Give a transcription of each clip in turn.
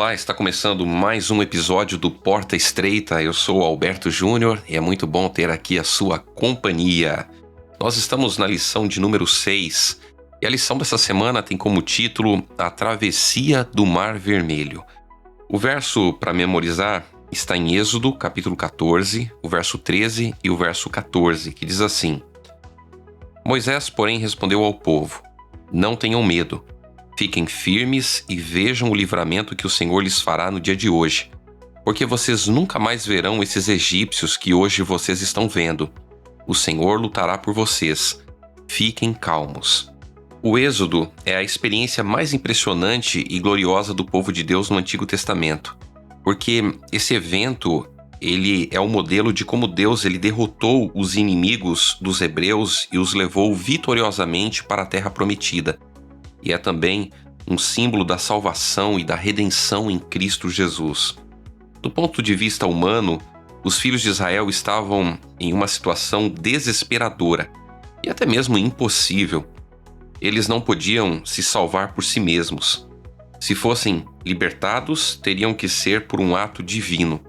Olá, está começando mais um episódio do Porta Estreita. Eu sou Alberto Júnior e é muito bom ter aqui a sua companhia. Nós estamos na lição de número 6 e a lição dessa semana tem como título A Travessia do Mar Vermelho. O verso para memorizar está em Êxodo, capítulo 14, o verso 13 e o verso 14, que diz assim: Moisés, porém, respondeu ao povo: Não tenham medo. Fiquem firmes e vejam o livramento que o Senhor lhes fará no dia de hoje, porque vocês nunca mais verão esses egípcios que hoje vocês estão vendo. O Senhor lutará por vocês. Fiquem calmos. O Êxodo é a experiência mais impressionante e gloriosa do povo de Deus no Antigo Testamento, porque esse evento ele é o modelo de como Deus ele derrotou os inimigos dos hebreus e os levou vitoriosamente para a Terra Prometida. E é também um símbolo da salvação e da redenção em Cristo Jesus. Do ponto de vista humano, os filhos de Israel estavam em uma situação desesperadora e até mesmo impossível. Eles não podiam se salvar por si mesmos. Se fossem libertados, teriam que ser por um ato divino.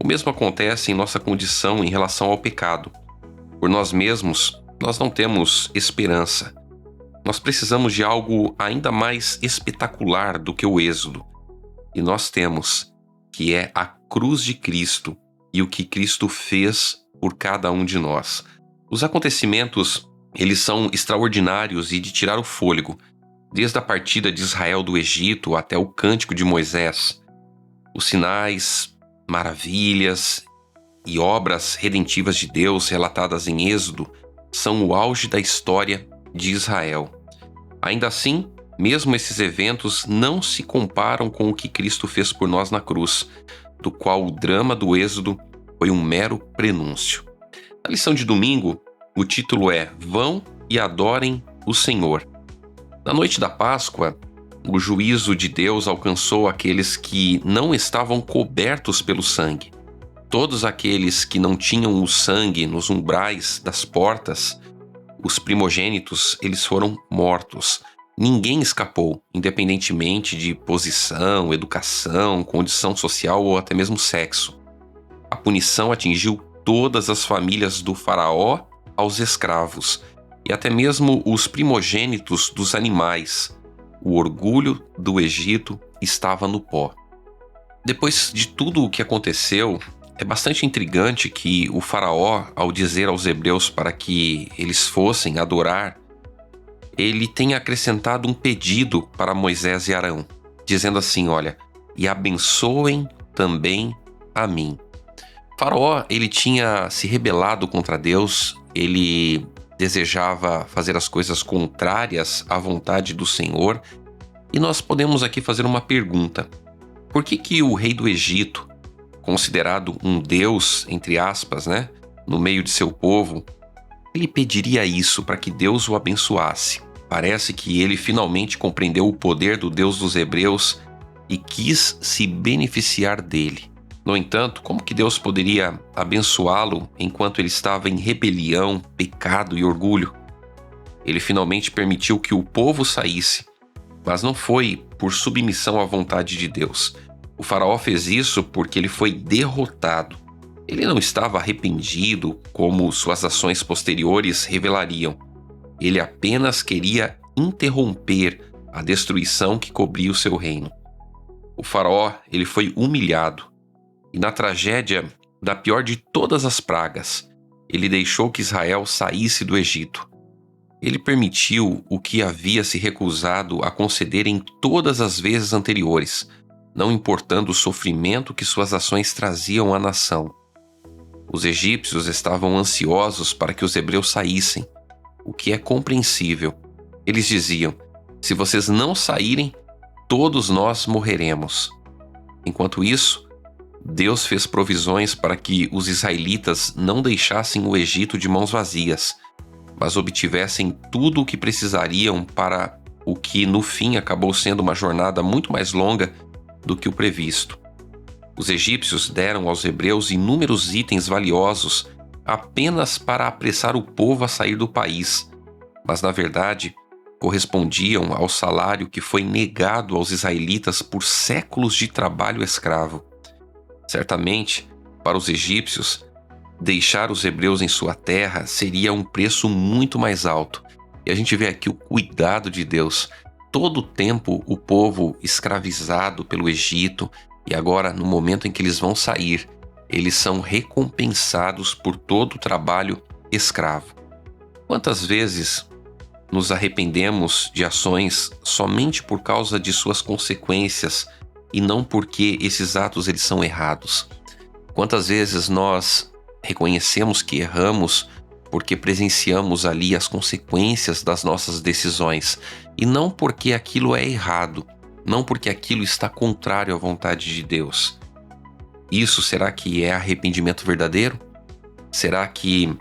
O mesmo acontece em nossa condição em relação ao pecado. Por nós mesmos, nós não temos esperança. Nós precisamos de algo ainda mais espetacular do que o Êxodo. E nós temos, que é a cruz de Cristo e o que Cristo fez por cada um de nós. Os acontecimentos, eles são extraordinários e de tirar o fôlego, desde a partida de Israel do Egito até o cântico de Moisés. Os sinais, maravilhas e obras redentivas de Deus relatadas em Êxodo são o auge da história de Israel. Ainda assim, mesmo esses eventos não se comparam com o que Cristo fez por nós na cruz, do qual o drama do Êxodo foi um mero prenúncio. Na lição de domingo, o título é Vão e adorem o Senhor. Na noite da Páscoa, o juízo de Deus alcançou aqueles que não estavam cobertos pelo sangue. Todos aqueles que não tinham o sangue nos umbrais das portas, os primogênitos, eles foram mortos. Ninguém escapou, independentemente de posição, educação, condição social ou até mesmo sexo. A punição atingiu todas as famílias do faraó aos escravos e até mesmo os primogênitos dos animais. O orgulho do Egito estava no pó. Depois de tudo o que aconteceu, é bastante intrigante que o faraó, ao dizer aos hebreus para que eles fossem adorar, ele tenha acrescentado um pedido para Moisés e Arão, dizendo assim, olha, e abençoem também a mim. O faraó, ele tinha se rebelado contra Deus, ele desejava fazer as coisas contrárias à vontade do Senhor, e nós podemos aqui fazer uma pergunta. Por que o rei do Egito, considerado um deus, entre aspas, no meio de seu povo, ele pediria isso para que Deus o abençoasse? Parece que ele finalmente compreendeu o poder do Deus dos hebreus e quis se beneficiar dele. No entanto, como que Deus poderia abençoá-lo enquanto ele estava em rebelião, pecado e orgulho? Ele finalmente permitiu que o povo saísse, mas não foi por submissão à vontade de Deus. O faraó fez isso porque ele foi derrotado. Ele não estava arrependido, como suas ações posteriores revelariam. Ele apenas queria interromper a destruição que cobria o seu reino. O faraó, ele foi humilhado. E na tragédia da pior de todas as pragas, ele deixou que Israel saísse do Egito. Ele permitiu o que havia se recusado a conceder em todas as vezes anteriores, não importando o sofrimento que suas ações traziam à nação. Os egípcios estavam ansiosos para que os hebreus saíssem, o que é compreensível. Eles diziam, se vocês não saírem, todos nós morreremos. Enquanto isso, Deus fez provisões para que os israelitas não deixassem o Egito de mãos vazias, mas obtivessem tudo o que precisariam para o que no fim acabou sendo uma jornada muito mais longa do que o previsto. Os egípcios deram aos hebreus inúmeros itens valiosos apenas para apressar o povo a sair do país, mas na verdade correspondiam ao salário que foi negado aos israelitas por séculos de trabalho escravo. Certamente, para os egípcios, deixar os hebreus em sua terra seria um preço muito mais alto. E a gente vê aqui o cuidado de Deus. Todo o tempo o povo escravizado pelo Egito, e agora, no momento em que eles vão sair, eles são recompensados por todo o trabalho escravo. Quantas vezes nos arrependemos de ações somente por causa de suas consequências e não porque esses atos eles são errados? Quantas vezes nós reconhecemos que erramos porque presenciamos ali as consequências das nossas decisões e não porque aquilo é errado, não porque aquilo está contrário à vontade de Deus? Isso será que é arrependimento verdadeiro? Será que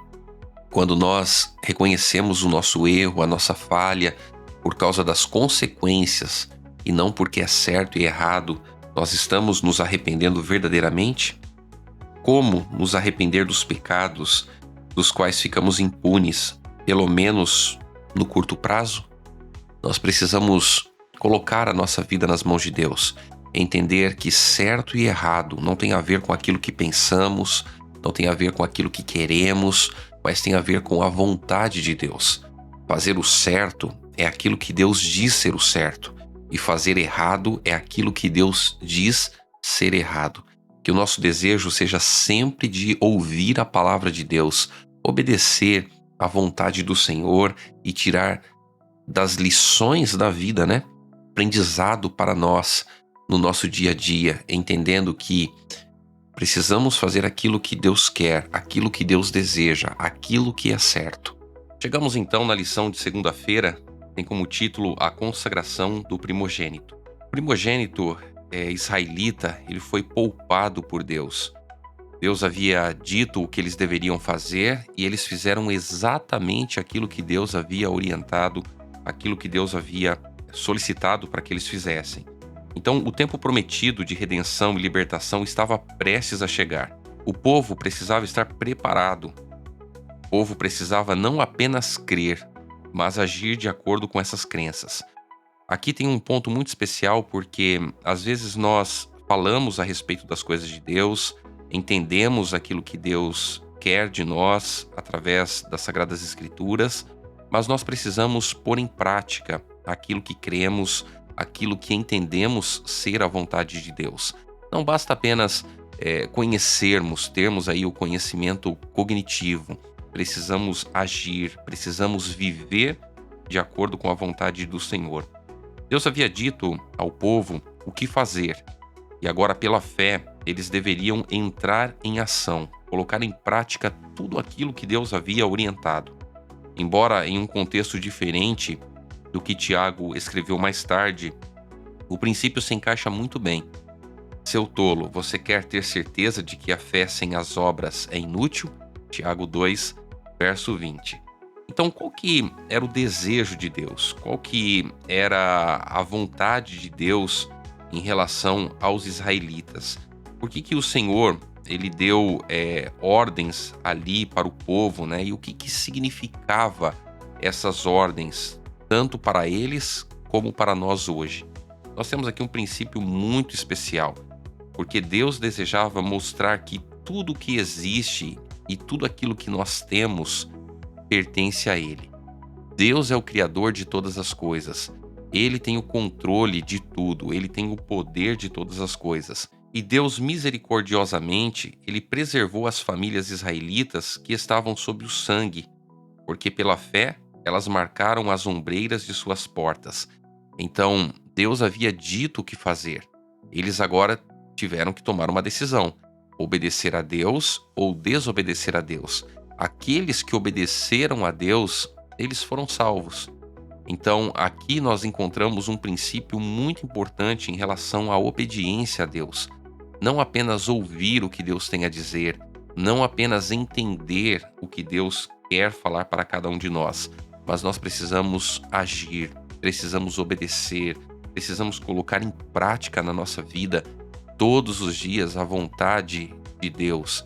quando nós reconhecemos o nosso erro, a nossa falha, por causa das consequências e não porque é certo e errado, nós estamos nos arrependendo verdadeiramente? Como nos arrepender dos pecados dos quais ficamos impunes, pelo menos no curto prazo? Nós precisamos colocar a nossa vida nas mãos de Deus, entender que certo e errado não tem a ver com aquilo que pensamos, não tem a ver com aquilo que queremos, mas tem a ver com a vontade de Deus. Fazer o certo é aquilo que Deus diz ser o certo, e fazer errado é aquilo que Deus diz ser errado. Que o nosso desejo seja sempre de ouvir a palavra de Deus, obedecer à vontade do Senhor e tirar das lições da vida, aprendizado para nós no nosso dia a dia, entendendo que precisamos fazer aquilo que Deus quer, aquilo que Deus deseja, aquilo que é certo. Chegamos então na lição de segunda-feira, tem como título a consagração do primogênito. O primogênito israelita, ele foi poupado por Deus. Deus havia dito o que eles deveriam fazer e eles fizeram exatamente aquilo que Deus havia orientado, aquilo que Deus havia solicitado para que eles fizessem. Então, o tempo prometido de redenção e libertação estava prestes a chegar. O povo precisava estar preparado. O povo precisava não apenas crer, mas agir de acordo com essas crenças. Aqui tem um ponto muito especial porque, às vezes, nós falamos a respeito das coisas de Deus, entendemos aquilo que Deus quer de nós através das Sagradas Escrituras, mas nós precisamos pôr em prática aquilo que cremos, aquilo que entendemos ser a vontade de Deus. Não basta apenas conhecermos, termos aí o conhecimento cognitivo. Precisamos agir, precisamos viver de acordo com a vontade do Senhor. Deus havia dito ao povo o que fazer, e agora pela fé eles deveriam entrar em ação, colocar em prática tudo aquilo que Deus havia orientado. Embora em um contexto diferente do que Tiago escreveu mais tarde, o princípio se encaixa muito bem. Seu tolo, você quer ter certeza de que a fé sem as obras é inútil? Tiago 2, verso 20. Então, qual que era o desejo de Deus? Qual que era a vontade de Deus em relação aos israelitas? Por que o Senhor ele deu ordens ali para o povo, E o que significava essas ordens, tanto para eles como para nós hoje? Nós temos aqui um princípio muito especial, porque Deus desejava mostrar que tudo que existe e tudo aquilo que nós temos pertence a Ele. Deus é o Criador de todas as coisas. Ele tem o controle de tudo, Ele tem o poder de todas as coisas. E Deus, misericordiosamente, Ele preservou as famílias israelitas que estavam sob o sangue, porque pela fé elas marcaram as ombreiras de suas portas. Então, Deus havia dito o que fazer. Eles agora tiveram que tomar uma decisão: obedecer a Deus ou desobedecer a Deus. Aqueles que obedeceram a Deus, eles foram salvos. Então, aqui nós encontramos um princípio muito importante em relação à obediência a Deus. Não apenas ouvir o que Deus tem a dizer, não apenas entender o que Deus quer falar para cada um de nós, mas nós precisamos agir, precisamos obedecer, precisamos colocar em prática na nossa vida todos os dias a vontade de Deus.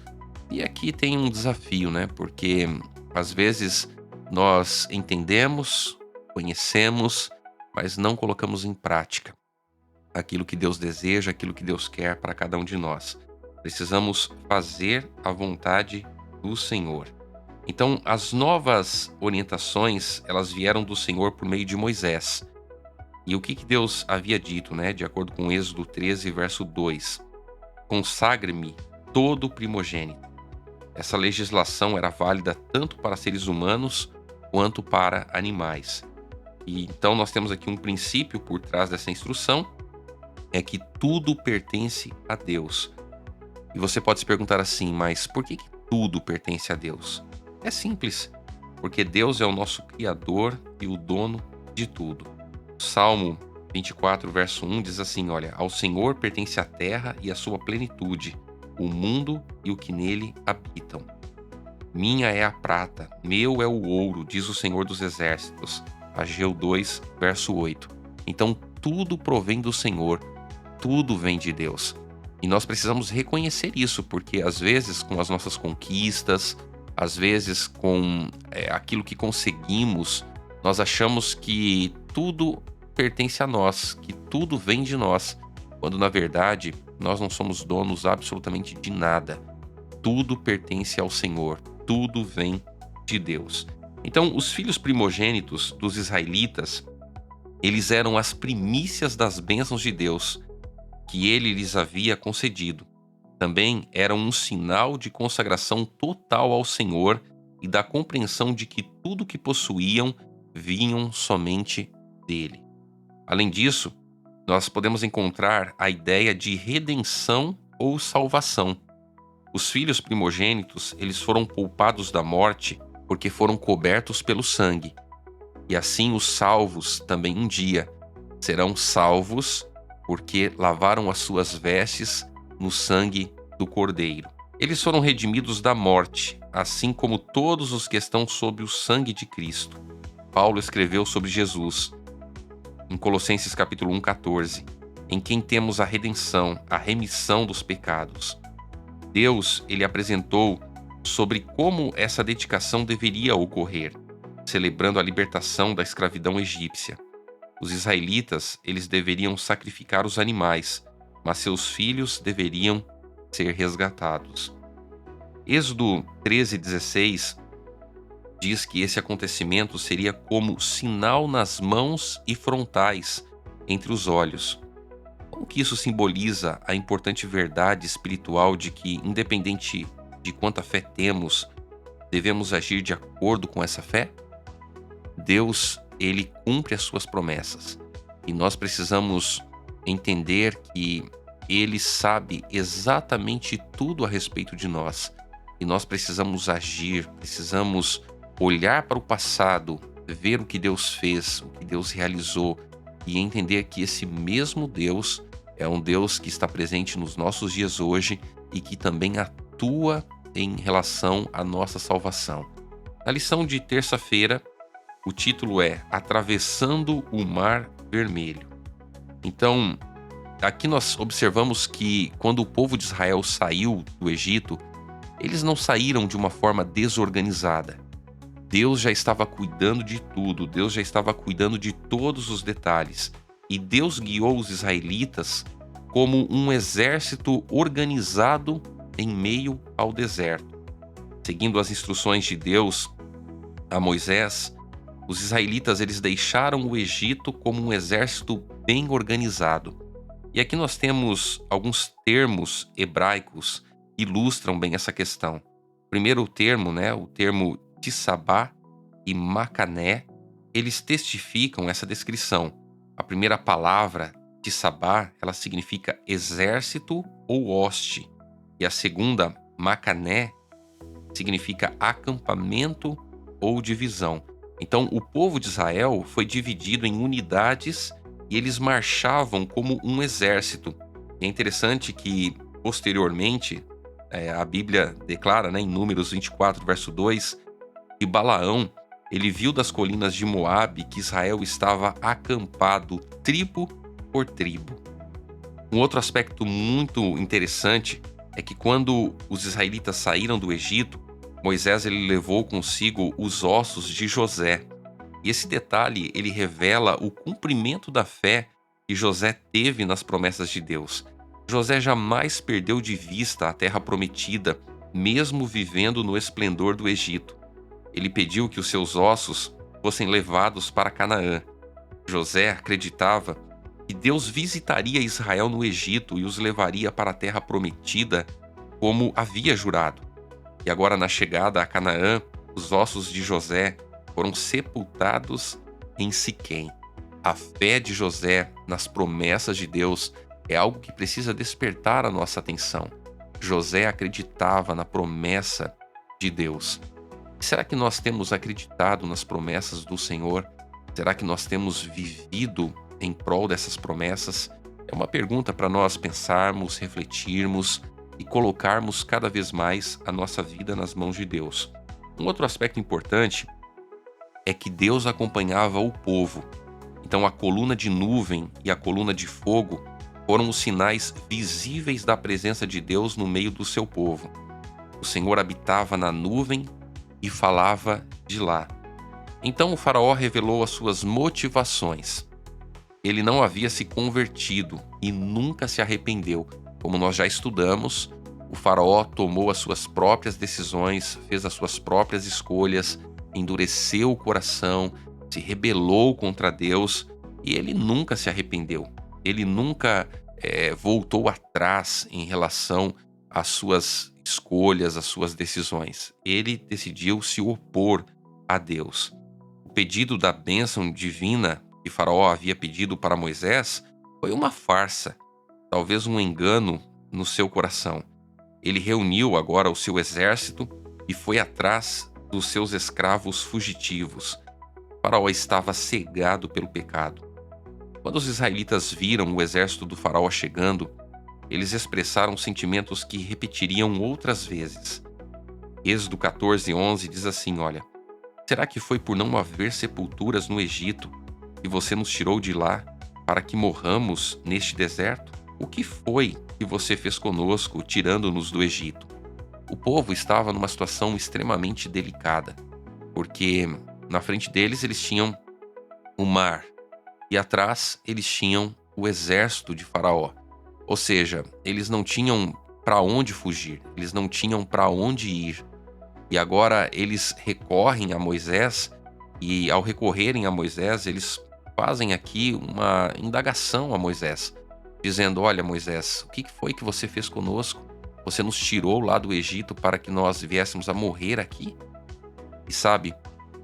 E aqui tem um desafio, Porque às vezes nós entendemos conhecemos, mas não colocamos em prática aquilo que Deus deseja, aquilo que Deus quer para cada um de nós. Precisamos fazer a vontade do Senhor. Então, as novas orientações, elas vieram do Senhor por meio de Moisés. E o que Deus havia dito, né? De acordo com Êxodo 13, verso 2. Consagre-me todo primogênito. Essa legislação era válida tanto para seres humanos quanto para animais. E então nós temos aqui um princípio por trás dessa instrução, é que tudo pertence a Deus. E você pode se perguntar assim, mas por que tudo pertence a Deus? É simples, porque Deus é o nosso Criador e o dono de tudo. Salmo 24, verso 1 diz assim, olha, ao Senhor pertence a terra e a sua plenitude, o mundo e o que nele habitam. Minha é a prata, meu é o ouro, diz o Senhor dos Exércitos. Ageu 2, verso 8. Então tudo provém do Senhor, tudo vem de Deus. E nós precisamos reconhecer isso, porque às vezes com as nossas conquistas, às vezes com aquilo que conseguimos, nós achamos que tudo pertence a nós, que tudo vem de nós, quando na verdade nós não somos donos absolutamente de nada. Tudo pertence ao Senhor, tudo vem de Deus. Então, os filhos primogênitos dos israelitas, eles eram as primícias das bênçãos de Deus que ele lhes havia concedido. Também eram um sinal de consagração total ao Senhor e da compreensão de que tudo que possuíam vinham somente dele. Além disso, nós podemos encontrar a ideia de redenção ou salvação. Os filhos primogênitos, eles foram poupados da morte porque foram cobertos pelo sangue. E assim os salvos também um dia serão salvos porque lavaram as suas vestes no sangue do Cordeiro. Eles foram redimidos da morte, assim como todos os que estão sob o sangue de Cristo. Paulo escreveu sobre Jesus em Colossenses capítulo 1:14, em quem temos a redenção, a remissão dos pecados. Deus, ele apresentou sobre como essa dedicação deveria ocorrer, celebrando a libertação da escravidão egípcia. Os israelitas, eles deveriam sacrificar os animais, mas seus filhos deveriam ser resgatados. Êxodo 13:16 diz que esse acontecimento seria como sinal nas mãos e frontais entre os olhos. Como que isso simboliza a importante verdade espiritual de que, independente de quanta fé temos, devemos agir de acordo com essa fé? Deus, ele cumpre as suas promessas e nós precisamos entender que ele sabe exatamente tudo a respeito de nós e nós precisamos agir, precisamos olhar para o passado, ver o que Deus fez, o que Deus realizou e entender que esse mesmo Deus é um Deus que está presente nos nossos dias hoje e que também atua em relação à nossa salvação. Na lição de terça-feira, o título é Atravessando o Mar Vermelho. Então, aqui nós observamos que quando o povo de Israel saiu do Egito, eles não saíram de uma forma desorganizada. Deus já estava cuidando de tudo, Deus já estava cuidando de todos os detalhes. E Deus guiou os israelitas como um exército organizado em meio ao deserto. Seguindo as instruções de Deus a Moisés, os israelitas eles deixaram o Egito como um exército bem organizado. E aqui nós temos alguns termos hebraicos que ilustram bem essa questão. Primeiro o termo Tissabá e Macané, eles testificam essa descrição. A primeira palavra, Tissabá, ela significa exército ou hoste. E a segunda, Macané, significa acampamento ou divisão. Então, o povo de Israel foi dividido em unidades e eles marchavam como um exército. E é interessante que, posteriormente, a Bíblia declara, em Números 24, verso 2, que Balaão, ele viu das colinas de Moabe que Israel estava acampado tribo por tribo. Um outro aspecto muito interessante é que quando os israelitas saíram do Egito, Moisés ele levou consigo os ossos de José. E esse detalhe, ele revela o cumprimento da fé que José teve nas promessas de Deus. José jamais perdeu de vista a terra prometida, mesmo vivendo no esplendor do Egito. Ele pediu que os seus ossos fossem levados para Canaã. José acreditava que Deus visitaria Israel no Egito e os levaria para a terra prometida, como havia jurado. E agora, na chegada a Canaã, os ossos de José foram sepultados em Siquém. A fé de José nas promessas de Deus é algo que precisa despertar a nossa atenção. José acreditava na promessa de Deus. Será que nós temos acreditado nas promessas do Senhor? Será que nós temos vivido em prol dessas promessas? É uma pergunta para nós pensarmos, refletirmos e colocarmos cada vez mais a nossa vida nas mãos de Deus. Um outro aspecto importante é que Deus acompanhava o povo. Então, a coluna de nuvem e a coluna de fogo foram os sinais visíveis da presença de Deus no meio do seu povo. O Senhor habitava na nuvem e falava de lá. Então o faraó revelou as suas motivações. Ele não havia se convertido e nunca se arrependeu. Como nós já estudamos, o faraó tomou as suas próprias decisões, fez as suas próprias escolhas, endureceu o coração, se rebelou contra Deus e ele nunca se arrependeu. Ele nunca voltou atrás em relação às suas escolhas, às suas decisões. Ele decidiu se opor a Deus. O pedido da bênção divina que Faraó havia pedido para Moisés foi uma farsa, talvez um engano no seu coração. Ele reuniu agora o seu exército e foi atrás dos seus escravos fugitivos. Faraó estava cegado pelo pecado. Quando os israelitas viram o exército do faraó chegando, eles expressaram sentimentos que repetiriam outras vezes. Êxodo 14:11 diz assim, olha, será que foi por não haver sepulturas no Egito que você nos tirou de lá para que morramos neste deserto? O que foi que você fez conosco, tirando-nos do Egito? O povo estava numa situação extremamente delicada, porque na frente deles eles tinham o mar e atrás eles tinham o exército de Faraó. Ou seja, eles não tinham para onde fugir, eles não tinham para onde ir. E agora eles recorrem a Moisés e ao recorrerem a Moisés, eles fazem aqui uma indagação a Moisés, dizendo, olha Moisés, o que foi que você fez conosco? Você nos tirou lá do Egito para que nós viéssemos a morrer aqui? E sabe,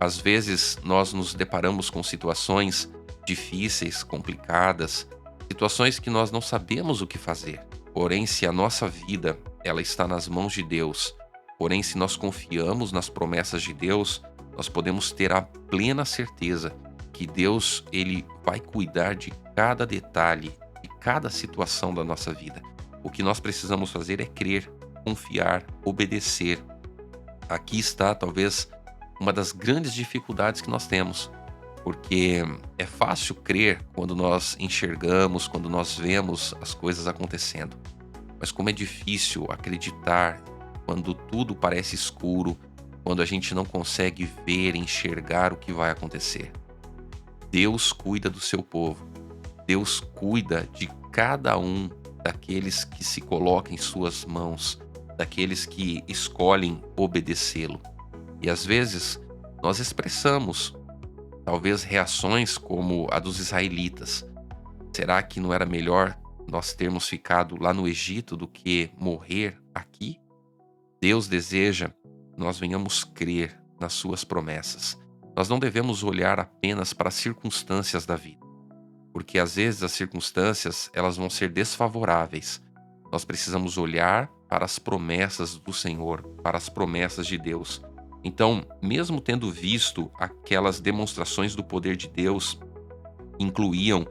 às vezes nós nos deparamos com situações difíceis, complicadas, situações que nós não sabemos o que fazer. Porém, se a nossa vida ela está nas mãos de Deus, porém, se nós confiamos nas promessas de Deus, nós podemos ter a plena certeza que Deus ele vai cuidar de cada detalhe, de cada situação da nossa vida. O que nós precisamos fazer é crer, confiar, obedecer. Aqui está, talvez, uma das grandes dificuldades que nós temos, porque é fácil crer quando nós enxergamos, quando nós vemos as coisas acontecendo. Mas como é difícil acreditar quando tudo parece escuro, quando a gente não consegue ver, enxergar o que vai acontecer. Deus cuida do seu povo. Deus cuida de cada um daqueles que se colocam em suas mãos, daqueles que escolhem obedecê-lo. E às vezes nós expressamos talvez reações como a dos israelitas. Será que não era melhor nós termos ficado lá no Egito do que morrer aqui? Deus deseja que nós venhamos crer nas suas promessas. Nós não devemos olhar apenas para as circunstâncias da vida, porque às vezes as circunstâncias elas vão ser desfavoráveis. Nós precisamos olhar para as promessas do Senhor, para as promessas de Deus. Então, mesmo tendo visto aquelas demonstrações do poder de Deus, incluíam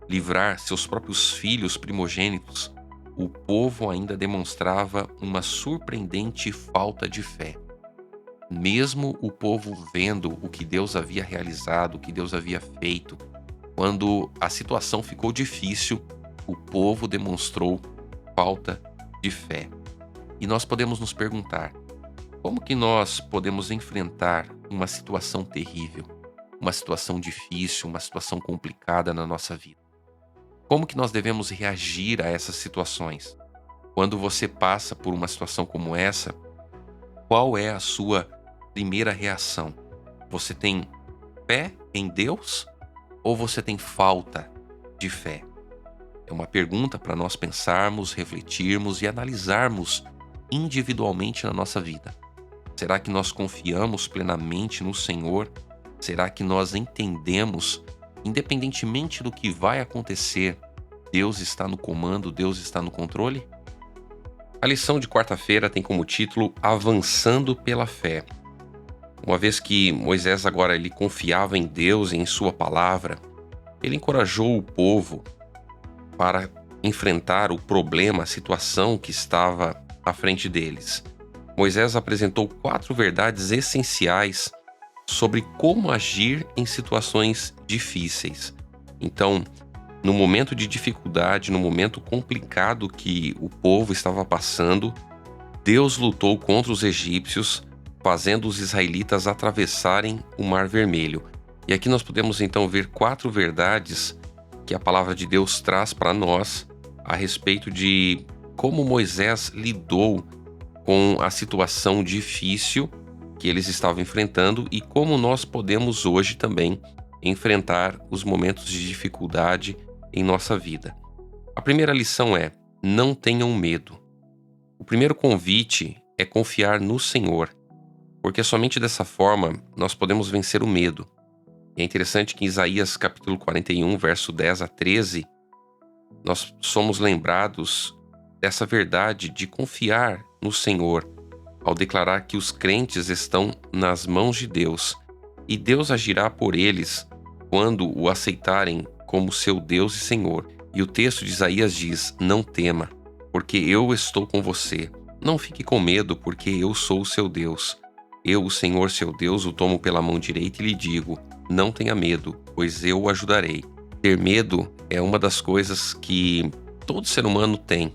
livrar seus próprios filhos primogênitos, o povo ainda demonstrava uma surpreendente falta de fé. Mesmo o povo vendo o que Deus havia realizado, o que Deus havia feito, quando a situação ficou difícil, o povo demonstrou falta de fé. E nós podemos nos perguntar, como que nós podemos enfrentar uma situação terrível? uma situação difícil, uma situação complicada na nossa vida. Como que nós devemos reagir a essas situações? Quando você passa por uma situação como essa, qual é a sua primeira reação? Você tem fé em Deus ou você tem falta de fé? É uma pergunta para nós pensarmos, refletirmos e analisarmos individualmente na nossa vida. Será que nós confiamos plenamente no Senhor? Será que nós entendemos, independentemente do que vai acontecer, Deus está no comando, Deus está no controle? A lição de quarta-feira tem como título Avançando pela Fé. Uma vez que Moisés agora ele confiava em Deus e em sua palavra, ele encorajou o povo para enfrentar o problema, a situação que estava à frente deles. Moisés apresentou 4 verdades essenciais sobre como agir em situações difíceis. Então, no momento de dificuldade, no momento complicado que o povo estava passando, Deus lutou contra os egípcios, fazendo os israelitas atravessarem o Mar Vermelho. E aqui nós podemos então ver 4 verdades que a palavra de Deus traz para nós a respeito de como Moisés lidou com a situação difícil que eles estavam enfrentando e como nós podemos hoje também enfrentar os momentos de dificuldade em nossa vida. A primeira lição é: não tenham medo. O primeiro convite é confiar no Senhor, porque somente dessa forma nós podemos vencer o medo. E é interessante que em Isaías capítulo 41, verso 10 a 13, nós somos lembrados dessa verdade de confiar no Senhor, ao declarar que os crentes estão nas mãos de Deus e Deus agirá por eles quando o aceitarem como seu Deus e Senhor. E o texto de Isaías diz: não tema, porque eu estou com você. Não fique com medo, porque eu sou o seu Deus. Eu, o Senhor seu Deus, o tomo pela mão direita e lhe digo: não tenha medo, pois eu o ajudarei. Ter medo é uma das coisas que todo ser humano tem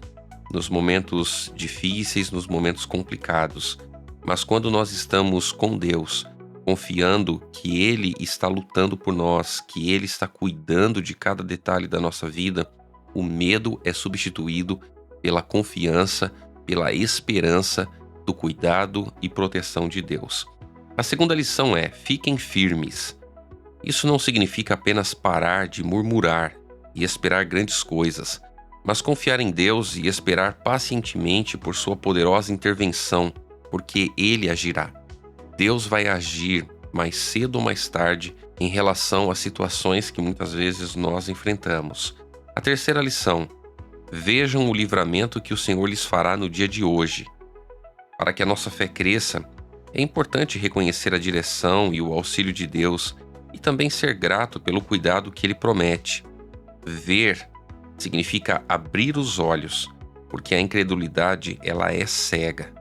nos momentos difíceis, nos momentos complicados. Mas quando nós estamos com Deus, confiando que Ele está lutando por nós, que Ele está cuidando de cada detalhe da nossa vida, o medo é substituído pela confiança, pela esperança do cuidado e proteção de Deus. A segunda lição é: fiquem firmes. Isso não significa apenas parar de murmurar e esperar grandes coisas, mas confiar em Deus e esperar pacientemente por sua poderosa intervenção, porque Ele agirá. Deus vai agir mais cedo ou mais tarde em relação às situações que muitas vezes nós enfrentamos. A terceira lição: vejam o livramento que o Senhor lhes fará no dia de hoje. Para que a nossa fé cresça, é importante reconhecer a direção e o auxílio de Deus e também ser grato pelo cuidado que Ele promete. Ver significa abrir os olhos, porque a incredulidade ela é cega.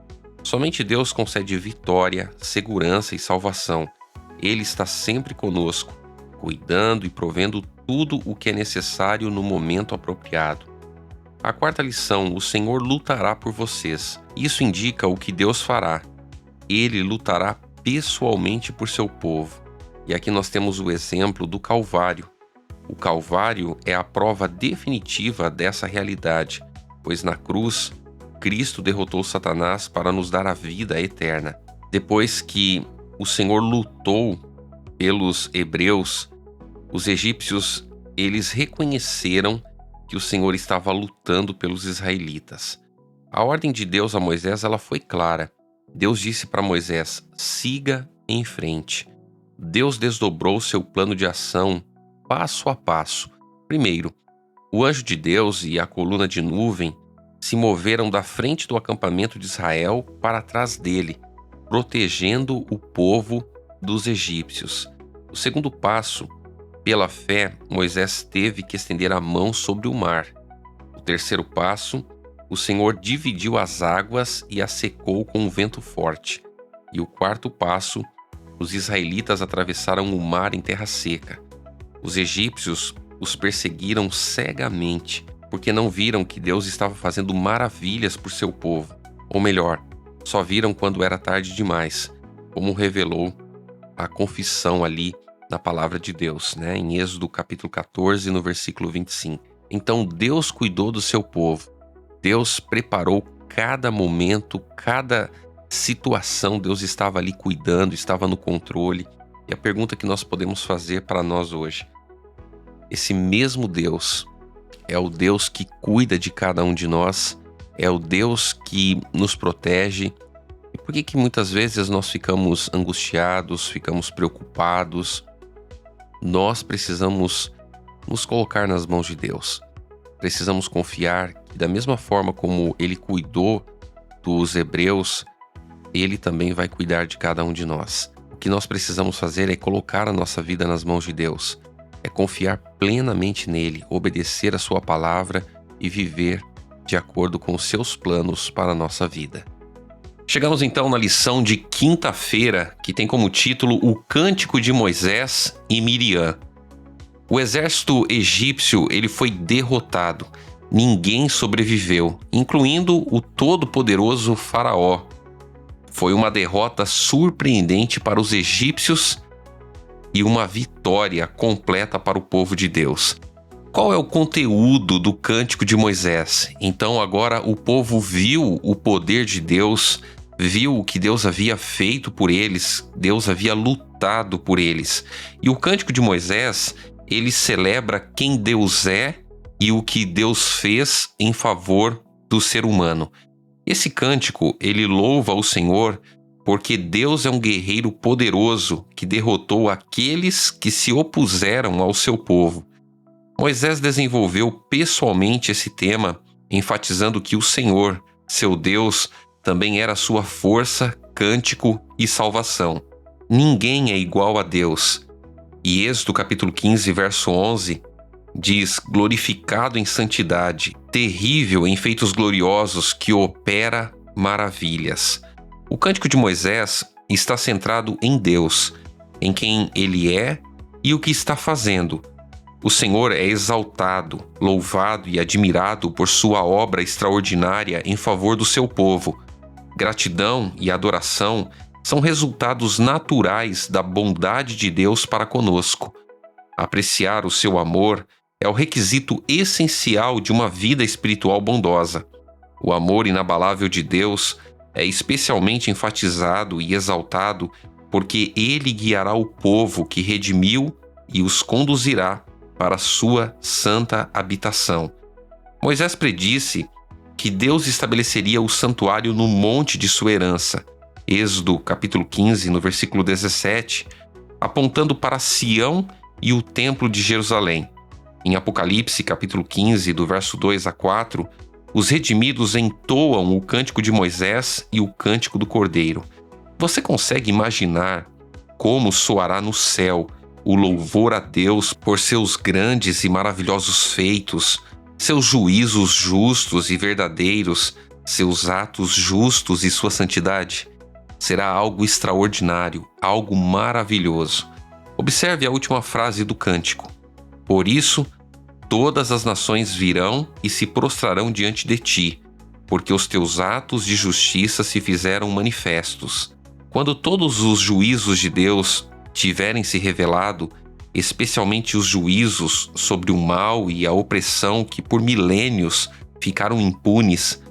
Somente Deus concede vitória, segurança e salvação. Ele está sempre conosco, cuidando e provendo tudo o que é necessário no momento apropriado. A quarta lição: o Senhor lutará por vocês. Isso indica o que Deus fará. Ele lutará pessoalmente por seu povo. E aqui nós temos o exemplo do Calvário. O Calvário é a prova definitiva dessa realidade, pois na cruz, Cristo derrotou Satanás para nos dar a vida eterna. Depois que o Senhor lutou pelos hebreus, os egípcios, eles reconheceram que o Senhor estava lutando pelos israelitas. A ordem de Deus a Moisés ela foi clara. Deus disse para Moisés: siga em frente. Deus desdobrou seu plano de ação passo a passo. Primeiro, o anjo de Deus e a coluna de nuvem se moveram da frente do acampamento de Israel para trás dele, protegendo o povo dos egípcios. O segundo passo, pela fé, Moisés teve que estender a mão sobre o mar. O terceiro passo, o Senhor dividiu as águas e as secou com um vento forte. E o quarto passo, os israelitas atravessaram o mar em terra seca. Os egípcios os perseguiram cegamente, porque não viram que Deus estava fazendo maravilhas por seu povo. Ou melhor, só viram quando era tarde demais, como revelou a confissão ali na palavra de Deus, né? Em Êxodo capítulo 14, no versículo 25. Então Deus cuidou do seu povo. Deus preparou cada momento, cada situação. Deus estava ali cuidando, estava no controle. E a pergunta que nós podemos fazer para nós hoje: esse mesmo Deus é o Deus que cuida de cada um de nós, é o Deus que nos protege. E por que muitas vezes nós ficamos angustiados, ficamos preocupados? Nós precisamos nos colocar nas mãos de Deus. Precisamos confiar que, da mesma forma como Ele cuidou dos hebreus, Ele também vai cuidar de cada um de nós. O que nós precisamos fazer é colocar a nossa vida nas mãos de Deus. É confiar plenamente nele, obedecer a sua palavra e viver de acordo com os seus planos para a nossa vida. Chegamos então na lição de quinta-feira, que tem como título o Cântico de Moisés e Miriam. O exército egípcio ele foi derrotado. Ninguém sobreviveu, incluindo o todo-poderoso Faraó. Foi uma derrota surpreendente para os egípcios e uma vitória completa para o povo de Deus. Qual é o conteúdo do Cântico de Moisés? Então agora o povo viu o poder de Deus, viu o que Deus havia feito por eles, Deus havia lutado por eles. E o Cântico de Moisés, ele celebra quem Deus é e o que Deus fez em favor do ser humano. Esse cântico, ele louva o Senhor porque Deus é um guerreiro poderoso que derrotou aqueles que se opuseram ao seu povo. Moisés desenvolveu pessoalmente esse tema, enfatizando que o Senhor, seu Deus, também era sua força, cântico e salvação. Ninguém é igual a Deus. E Êxodo capítulo 15, verso 11, diz: glorificado em santidade, terrível em feitos gloriosos, que opera maravilhas. O Cântico de Moisés está centrado em Deus, em quem Ele é e o que está fazendo. O Senhor é exaltado, louvado e admirado por sua obra extraordinária em favor do seu povo. Gratidão e adoração são resultados naturais da bondade de Deus para conosco. Apreciar o seu amor é o requisito essencial de uma vida espiritual bondosa. O amor inabalável de Deus é especialmente enfatizado e exaltado porque Ele guiará o povo que redimiu e os conduzirá para sua santa habitação. Moisés predisse que Deus estabeleceria o santuário no monte de sua herança. Êxodo capítulo 15, no versículo 17, apontando para Sião e o templo de Jerusalém. Em Apocalipse capítulo 15, do verso 2 a 4, os redimidos entoam o cântico de Moisés e o cântico do Cordeiro. Você consegue imaginar como soará no céu o louvor a Deus por seus grandes e maravilhosos feitos, seus juízos justos e verdadeiros, seus atos justos e sua santidade? Será algo extraordinário, algo maravilhoso. Observe a última frase do cântico. Por isso, todas as nações virão e se prostrarão diante de ti, porque os teus atos de justiça se fizeram manifestos. Quando todos os juízos de Deus tiverem se revelado, especialmente os juízos sobre o mal e a opressão que por milênios ficaram impunes,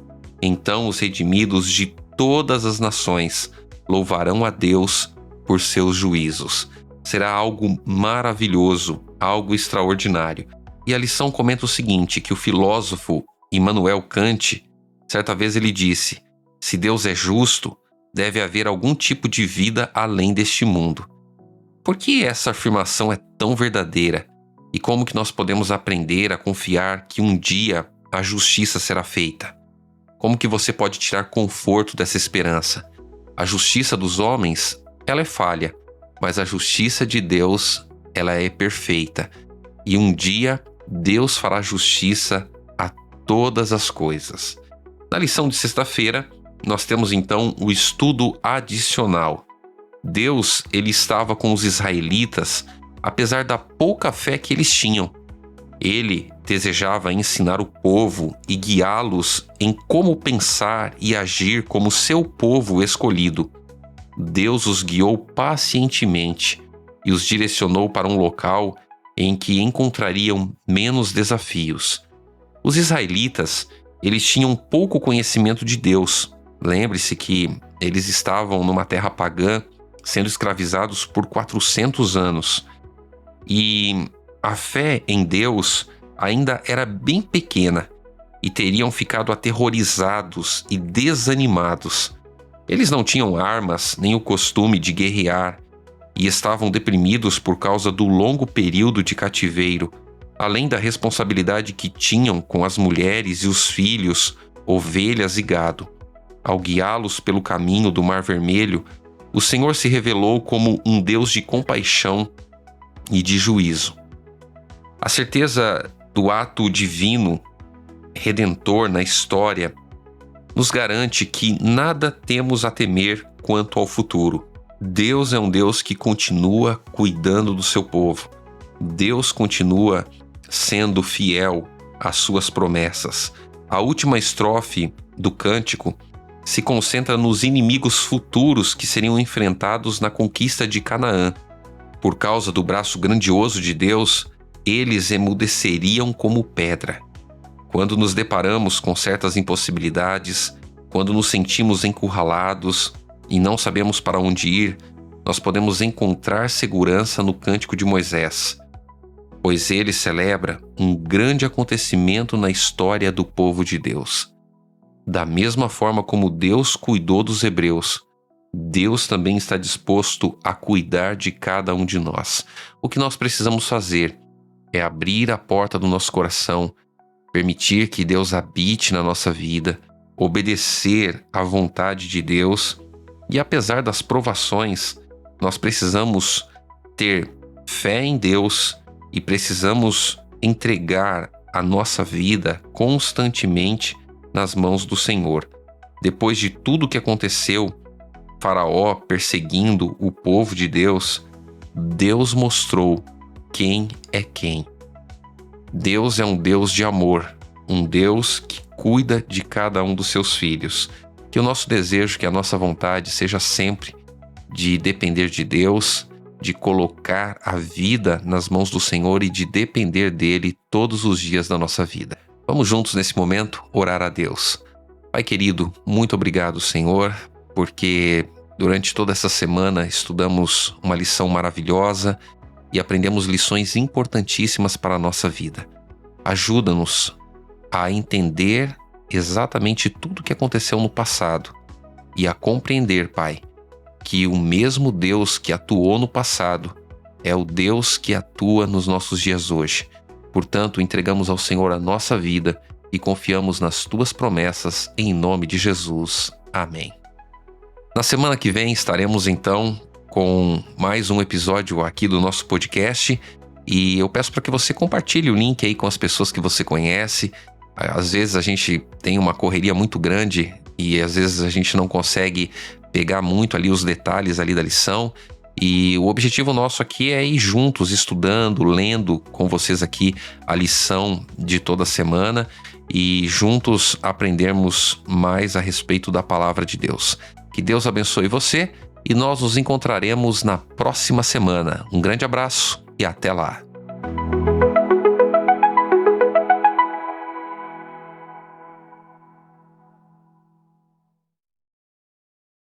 então os redimidos de todas as nações louvarão a Deus por seus juízos. Será algo maravilhoso, algo extraordinário. E a lição comenta o seguinte, que o filósofo Immanuel Kant, certa vez ele disse: se Deus é justo, deve haver algum tipo de vida além deste mundo. Por que essa afirmação é tão verdadeira? E como que nós podemos aprender a confiar que um dia a justiça será feita? Como que você pode tirar conforto dessa esperança? A justiça dos homens, ela é falha, mas a justiça de Deus, ela é perfeita. E um dia, Deus fará justiça a todas as coisas. Na lição de sexta-feira, nós temos então o estudo adicional. Deus, ele estava com os israelitas, apesar da pouca fé que eles tinham. Ele desejava ensinar o povo e guiá-los em como pensar e agir como seu povo escolhido. Deus os guiou pacientemente, e os direcionou para um local em que encontrariam menos desafios. Os israelitas, eles tinham pouco conhecimento de Deus. Lembre-se que eles estavam numa terra pagã, sendo escravizados por 400 anos. E a fé em Deus ainda era bem pequena e teriam ficado aterrorizados e desanimados. Eles não tinham armas nem o costume de guerrear e estavam deprimidos por causa do longo período de cativeiro, além da responsabilidade que tinham com as mulheres e os filhos, ovelhas e gado. Ao guiá-los pelo caminho do Mar Vermelho, o Senhor se revelou como um Deus de compaixão e de juízo. A certeza do ato divino, redentor na história, nos garante que nada temos a temer quanto ao futuro. Deus é um Deus que continua cuidando do seu povo. Deus continua sendo fiel às suas promessas. A última estrofe do cântico se concentra nos inimigos futuros que seriam enfrentados na conquista de Canaã. Por causa do braço grandioso de Deus, eles emudeceriam como pedra. Quando nos deparamos com certas impossibilidades, quando nos sentimos encurralados e não sabemos para onde ir, nós podemos encontrar segurança no Cântico de Moisés, pois ele celebra um grande acontecimento na história do povo de Deus. Da mesma forma como Deus cuidou dos hebreus, Deus também está disposto a cuidar de cada um de nós. O que nós precisamos fazer é abrir a porta do nosso coração, permitir que Deus habite na nossa vida, obedecer à vontade de Deus e, apesar das provações, nós precisamos ter fé em Deus e precisamos entregar a nossa vida constantemente nas mãos do Senhor. Depois de tudo que aconteceu, Faraó perseguindo o povo de Deus, Deus mostrou quem é quem. Deus é um Deus de amor, um Deus que cuida de cada um dos seus filhos. Que o nosso desejo, que a nossa vontade seja sempre de depender de Deus, de colocar a vida nas mãos do Senhor e de depender dele todos os dias da nossa vida. Vamos juntos nesse momento orar a Deus. Pai querido, muito obrigado, Senhor, porque durante toda essa semana estudamos uma lição maravilhosa e aprendemos lições importantíssimas para a nossa vida. Ajuda-nos a entender exatamente tudo o que aconteceu no passado e a compreender, Pai, que o mesmo Deus que atuou no passado é o Deus que atua nos nossos dias hoje. Portanto, entregamos ao Senhor a nossa vida e confiamos nas Tuas promessas, em nome de Jesus. Amém. Na semana que vem estaremos então com mais um episódio aqui do nosso podcast e eu peço para que você compartilhe o link aí com as pessoas que você conhece. Às vezes a gente tem uma correria muito grande e às vezes a gente não consegue pegar muito ali os detalhes ali da lição. E o objetivo nosso aqui é ir juntos, estudando, lendo com vocês aqui a lição de toda semana e juntos aprendermos mais a respeito da palavra de Deus. Que Deus abençoe você e nós nos encontraremos na próxima semana. Um grande abraço e até lá!